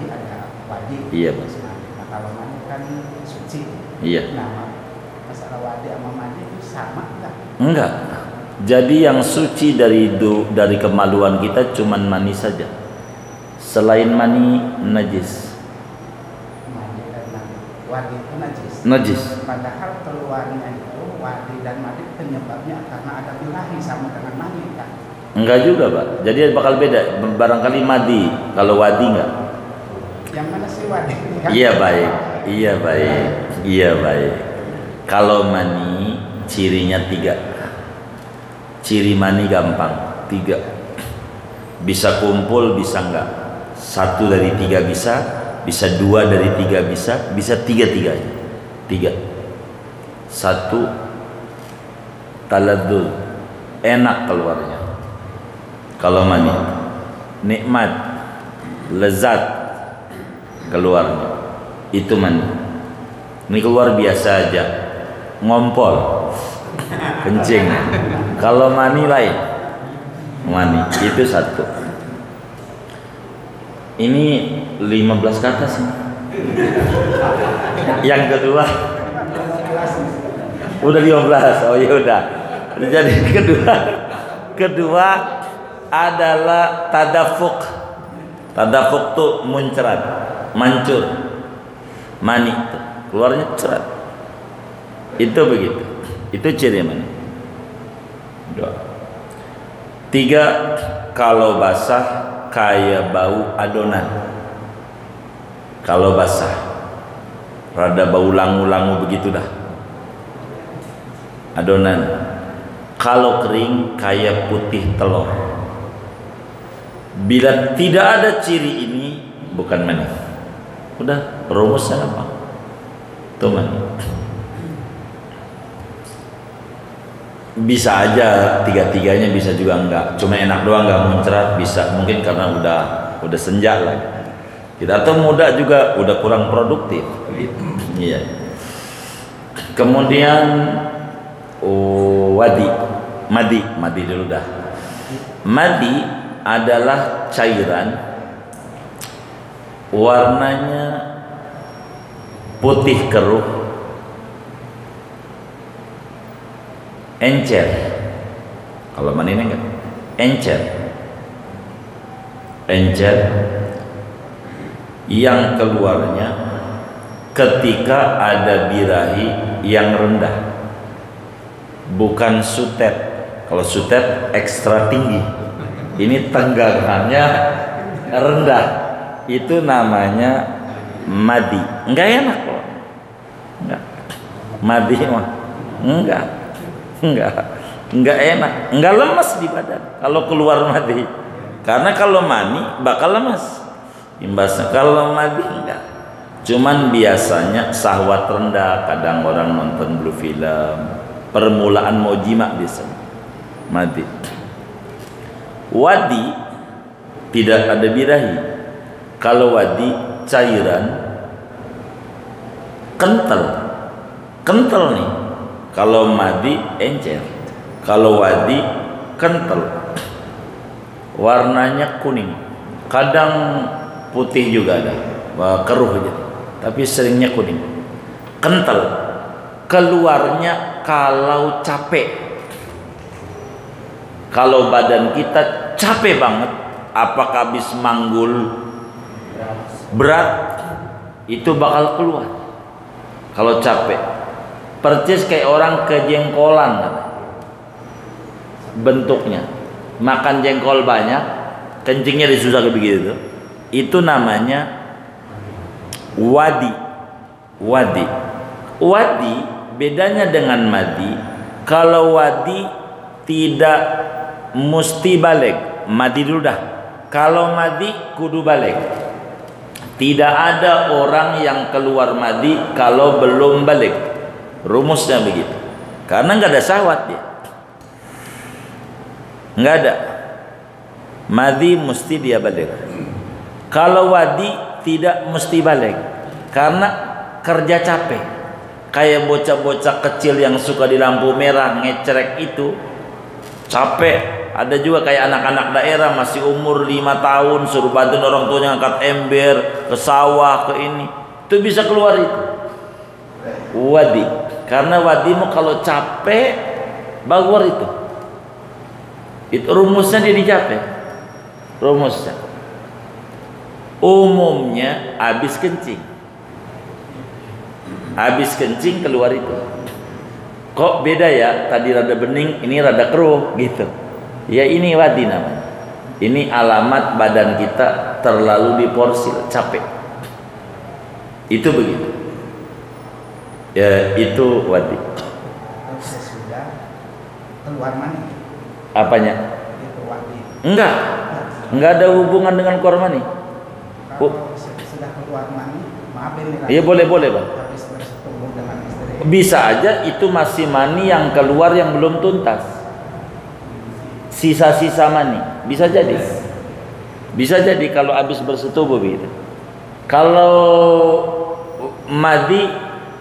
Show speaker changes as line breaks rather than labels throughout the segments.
mandi ada wadi.
Iya, Pak.
Nah, kalau mandi kan suci.
Iya.
Nah, masalah wadi sama mandi itu sama enggak?
Enggak. Jadi yang suci dari kemaluan kita cuman mani saja. Selain mani najis.
Mandi dan mandi. Wadi itu najis.
Najis.
Padahal keluarnya itu wadi dan mandi penyebabnya karena ada birahi sama dengan mani kan?
Enggak juga, Pak. Jadi bakal beda. Barangkali madi, kalau wadi enggak.
Yang mana sih wadi?
Iya baik. Iya baik. Iya baik. Kalau mani cirinya 3. Ciri mani gampang 3. Bisa kumpul, bisa enggak. 1 dari 3 bisa 2 dari 3 bisa 3-3-nya. 3. 1 taladzul, enak keluarnya. Kalau mani nikmat, lezat keluarnya, itu mani. Ini keluar biasa aja, ngompol, kencing. Kalau mani lain, mani itu 1. Ini 15 ke atas nih. Yang kedua udah 15. Oh ya udah. Jadi kedua adalah tadafuk. Tadafuk tuh muncrat, mancur, mani keluarnya cerat. Itu begitu. Itu ciri mani. 2. 3, kalau basah kayak bau adonan. Kalau basah rada bau langu-langu begitu dah, adonan. Kalau kering kayak putih telur. Bila tidak ada ciri ini bukan mani. Udah rumusnya apa? Itu mani. Bisa aja 3-3-nya, bisa juga enggak. Cuma enak doang enggak muncrat, bisa mungkin karena udah senja lah. Kita tuh muda juga udah kurang produktif gitu. Iya. Kemudian madi dulu dah. Madi adalah cairan, warnanya putih keruh, encer. Kalau mani ini enggak encer yang keluarnya ketika ada birahi yang rendah, bukan sutet. Kalau sutet ekstra tinggi, ini tenggakannya rendah, itu namanya madi. Enggak enak loh, enggak madi mah enggak enak, enggak lemas di badan kalau keluar madi. Karena kalau mani bakal lemas imbasnya. Kalau madi enggak, cuman biasanya syahwat rendah, kadang orang nonton blue film, permulaan mau jima biasanya madi. Wadi tidak ada birahi. Kalau wadi cairan kental nih. Kalau madi encer, kalau wadi kental, warnanya kuning, kadang putih juga ada, keruh aja, tapi seringnya kuning, kental. Keluarnya kalau capek, kalau badan kita capek banget, apakah habis manggul berat, itu bakal keluar. Kalau capek, percis kayak orang kejengkolan bentuknya, makan jengkol banyak, kencingnya disusah kayak begitu. Itu namanya wadi. Wadi bedanya dengan madi. Kalau wadi tidak mesti balik, madi dulu dah. Kalau madi kudu balik. Tidak ada orang yang keluar madi kalau belum balik. Rumusnya begitu. Karena nggak ada syahwat dia. Nggak ada. Madi mesti dia balik. Kalau wadi tidak mesti balik, karena kerja capek. Kayak bocah-bocah kecil yang suka di lampu merah ngecerek itu capek. Ada juga kayak anak-anak daerah masih umur 5 tahun suruh bantu orang tuanya angkat ember, ke sawah, ke ini, itu bisa keluar itu wadi. Karena wadimu kalau capek keluar itu. Itu rumusnya dia capek. Rumusnya. Umumnya habis kencing. Habis kencing keluar itu. Kok beda ya? Tadi rada bening, ini rada keruh gitu. Ya ini wadi namanya. Ini alamat badan kita terlalu diporsil, capek. Itu begitu. Ya itu wadi.
Sesudah keluar mani.
Apanya?
Itu wadi.
Enggak ada hubungan dengan keluar mani.
Kalau sudah keluar mani, maaf ini.
Iya boleh Bang.
Habis bersetubuh dengan istri.
Bisa aja itu masih mani yang keluar yang belum tuntas. Sisa-sisa mani, bisa jadi. Bisa jadi kalau habis bersetubuh begitu. Kalau madi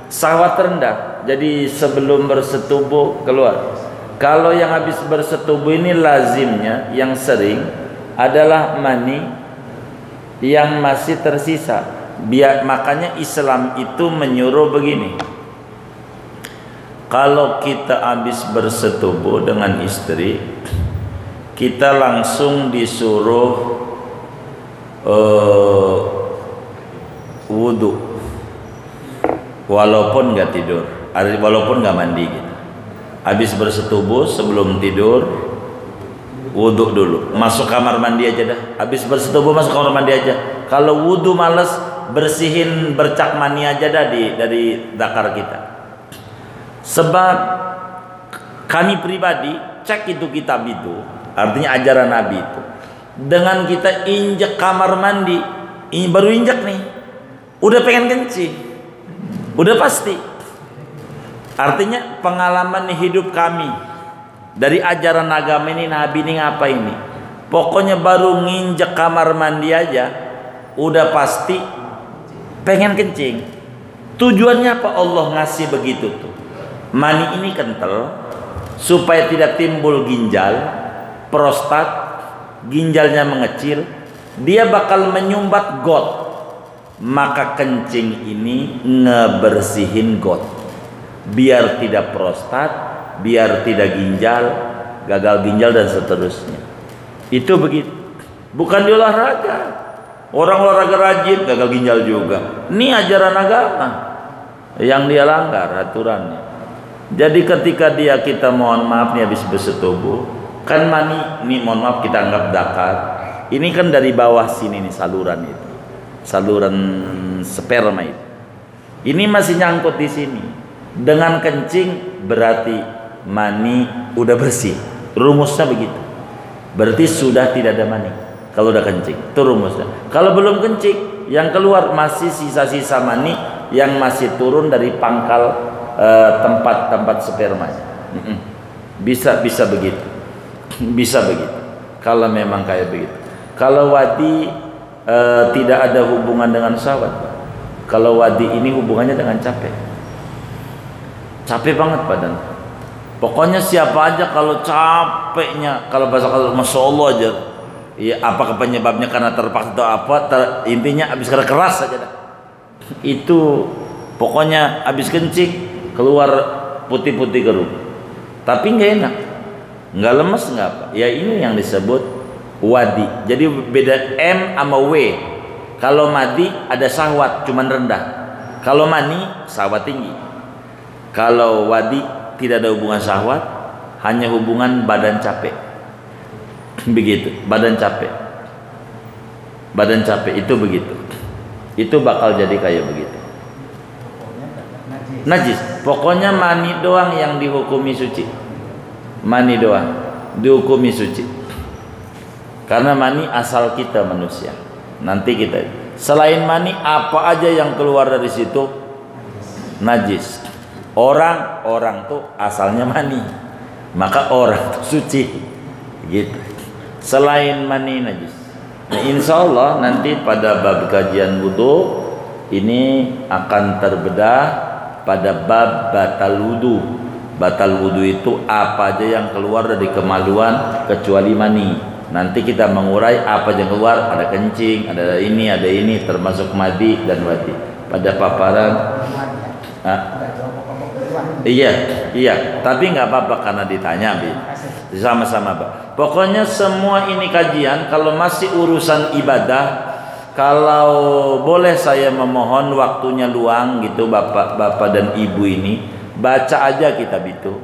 syahwat rendah, jadi sebelum bersetubuh keluar. Kalau yang habis bersetubuh ini lazimnya yang sering adalah mani yang masih tersisa. Makanya Islam itu menyuruh begini. Kalau kita habis bersetubuh dengan istri, kita langsung disuruh wudu, walaupun nggak tidur, walaupun nggak mandi gitu. Habis bersetubuh sebelum tidur wudu dulu, masuk kamar mandi aja dah. Habis bersetubuh masuk kamar mandi aja. Kalau wudu males, bersihin bercak mani aja dah dari dakar kita. Sebab kami pribadi cek itu kitab itu, artinya ajaran Nabi itu. Dengan kita injek kamar mandi, ini baru injek nih, udah pengen kencing, udah pasti. Artinya pengalaman hidup kami dari ajaran agama ini, Nabi ini ngapa ini? Pokoknya baru nginjek kamar mandi aja, udah pasti pengen kencing. Tujuannya apa Allah ngasih begitu tuh? Mani ini kental supaya tidak timbul ginjal, prostat, ginjalnya mengecil, dia bakal menyumbat got. Maka kencing ini ngebersihin got, biar tidak prostat, biar tidak ginjal, gagal ginjal dan seterusnya. Itu begitu. Bukan di olahraga. Orang olahraga rajin gagal ginjal juga. Ini ajaran agama yang dia langgar aturannya. Jadi ketika kita mohon maaf nih habis bersetubuh, kan mani nih mohon maaf kita anggap dakar. Ini kan dari bawah sini nih saluran itu. Saluran sperma itu. Ini masih nyangkut di sini. Dengan kencing berarti mani udah bersih. Rumusnya begitu. Berarti sudah tidak ada mani kalau udah kencing. Itu rumusnya. Kalau belum kencing, yang keluar masih sisa-sisa mani yang masih turun dari pangkal tempat sperma. Bisa begitu. Bisa begitu. Kalau memang kayak begitu. Kalau wadi tidak ada hubungan dengan syahwat. Kalau wadi ini hubungannya dengan capek. Capek banget badan. Pokoknya siapa aja kalau capeknya, kalau bahasa kalau masya Allah aja, ya apakah penyebabnya karena terpaksa atau apa, intinya habis keras aja dah. Itu pokoknya habis kencing keluar putih-putih keruh. Tapi nggak enak, nggak lemes nggak apa. Ya ini yang disebut wadi. Jadi beda M sama W. Kalau madi ada syahwat cuman rendah. Kalau mani syahwat tinggi. Kalau wadi tidak ada hubungan syahwat, hanya hubungan badan capek. Begitu, badan capek. Badan capek itu begitu. Itu bakal jadi kayak begitu. Najis. Pokoknya mani doang yang dihukumi suci. Mani doang dihukumi suci. Karena mani asal kita manusia. Nanti kita selain mani apa aja yang keluar dari situ najis. Orang tuh asalnya mani, maka orang tuh suci gitu. Selain mani najis. Nah, insya Allah nanti pada bab kajian wudu ini akan terbedah pada bab batal wudu. Batal wudu itu apa aja yang keluar dari kemaluan kecuali mani. Nanti kita mengurai apa yang keluar, ada kencing, ada ini, termasuk madi dan wadi. Pada paparan, iya, tapi nggak apa-apa karena ditanya, Bi. Sama-sama, Pak. Pokoknya semua ini kajian, kalau masih urusan ibadah, kalau boleh saya memohon waktunya luang gitu, bapak-bapak dan ibu ini, baca aja kitab itu.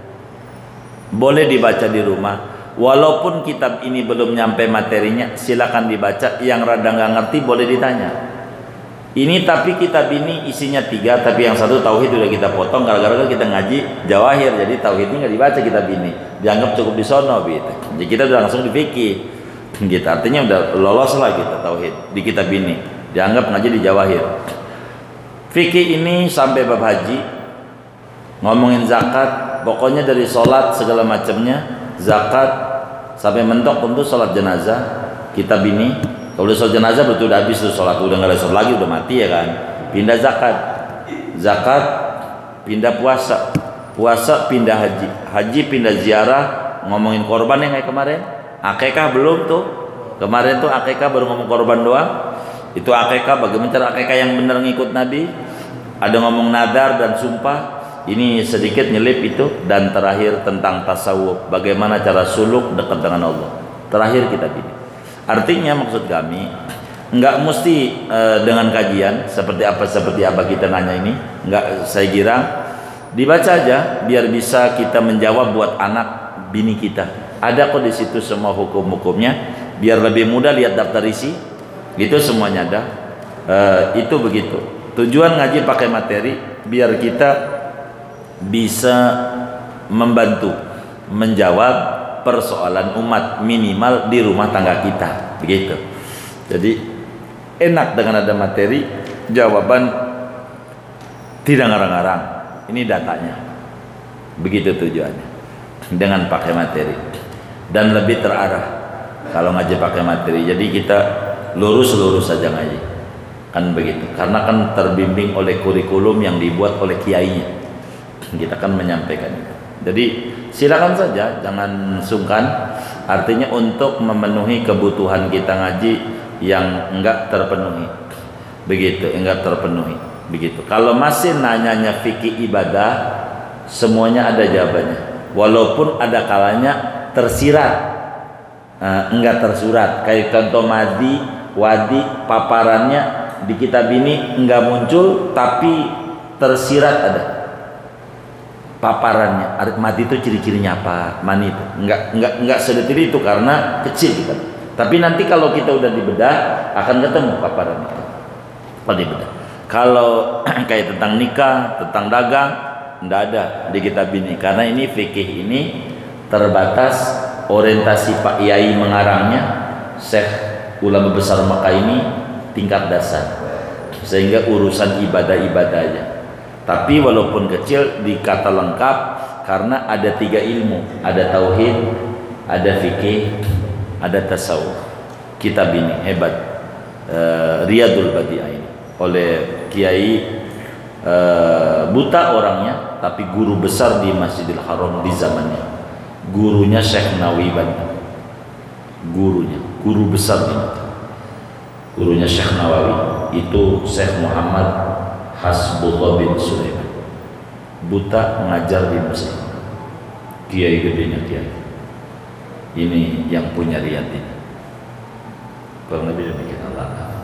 Boleh dibaca di rumah. Walaupun kitab ini belum nyampe materinya, silakan dibaca. Yang rada nggak ngerti boleh ditanya. Ini tapi kitab ini isinya 3, tapi yang satu tauhid udah kita potong gara-gara kita ngaji jawahir, jadi tauhidnya nggak dibaca kitab ini, dianggap cukup disono gitu. Jadi kita udah langsung di fikih, gitu. Artinya udah lolos lah kita tauhid di kitab ini, dianggap ngaji di jawahir. Fikih ini sampai bab haji, ngomongin zakat, pokoknya dari sholat segala macamnya, zakat sampai mentok untuk sholat jenazah, kitab ini. Kalau udah sholat jenazah betul udah habis tuh sholat, udah nggak ada sholat lagi, udah mati ya kan. Pindah zakat pindah puasa pindah haji pindah ziarah, ngomongin korban yang kayak kemarin. Akikah belum tuh, kemarin tuh akikah baru ngomong korban doang. Itu akikah, bagaimana cara akikah yang benar ngikut Nabi. Ada ngomong nadar dan sumpah, ini sedikit nyelip itu. Dan terakhir tentang tasawuf, bagaimana cara suluk dekat dengan Allah. Terakhir kitab ini. Artinya maksud kami nggak mesti dengan kajian seperti apa kita nanya ini, nggak, saya kira dibaca aja biar bisa kita menjawab buat anak bini kita. Ada kok di situ semua hukum-hukumnya, biar lebih mudah lihat daftar isi, itu semuanya ada. Itu begitu. Tujuan ngaji pakai materi biar kita bisa membantu menjawab persoalan umat minimal di rumah tangga kita, begitu. Jadi enak dengan ada materi, jawaban tidak ngarang-ngarang. Ini datanya, begitu tujuannya dengan pakai materi dan lebih terarah kalau ngaji pakai materi. Jadi kita lurus saja ngaji, kan begitu. Karena kan terbimbing oleh kurikulum yang dibuat oleh kiainya. Kita kan menyampaikan itu. Jadi silakan saja, jangan sungkan. Artinya untuk memenuhi kebutuhan kita ngaji yang enggak terpenuhi, begitu, enggak terpenuhi, begitu. Kalau masih nanyanya fikih ibadah, semuanya ada jawabannya. Walaupun ada kalanya tersirat, enggak tersurat. Kayak contoh madi, wadi, paparannya di kitab ini enggak muncul, tapi tersirat ada. Paparannya, mati itu ciri-cirinya apa, mani itu enggak sedetil itu karena kecil gitu. Tapi nanti kalau kita udah dibedah akan ketemu paparan itu. Kalau dibedah, kalau kayak tentang nikah, tentang dagang, enggak ada di kitab ini karena ini fikih ini terbatas. Orientasi Pak Yai mengarangnya, Syekh ulama besar Mekah ini tingkat dasar, sehingga urusan ibadah aja. Tapi walaupun kecil dikata lengkap karena ada 3 ilmu, ada tauhid, ada fikih, ada tasawuf. Kitab ini hebat, Riyadul Badi'ah ini oleh Kiai buta orangnya, tapi guru besar di Masjidil Haram di zamannya. Gurunya Syekh Nawawi Banten, guru besar ini. Gurunya Syekh Nawawi itu Syekh Muhammad Hasbullah bin Sulaiman, buta mengajar di Mesir, kiai gedenya kiai. Ini yang punya Riyad ini. Kurang lebih demikian. Allah.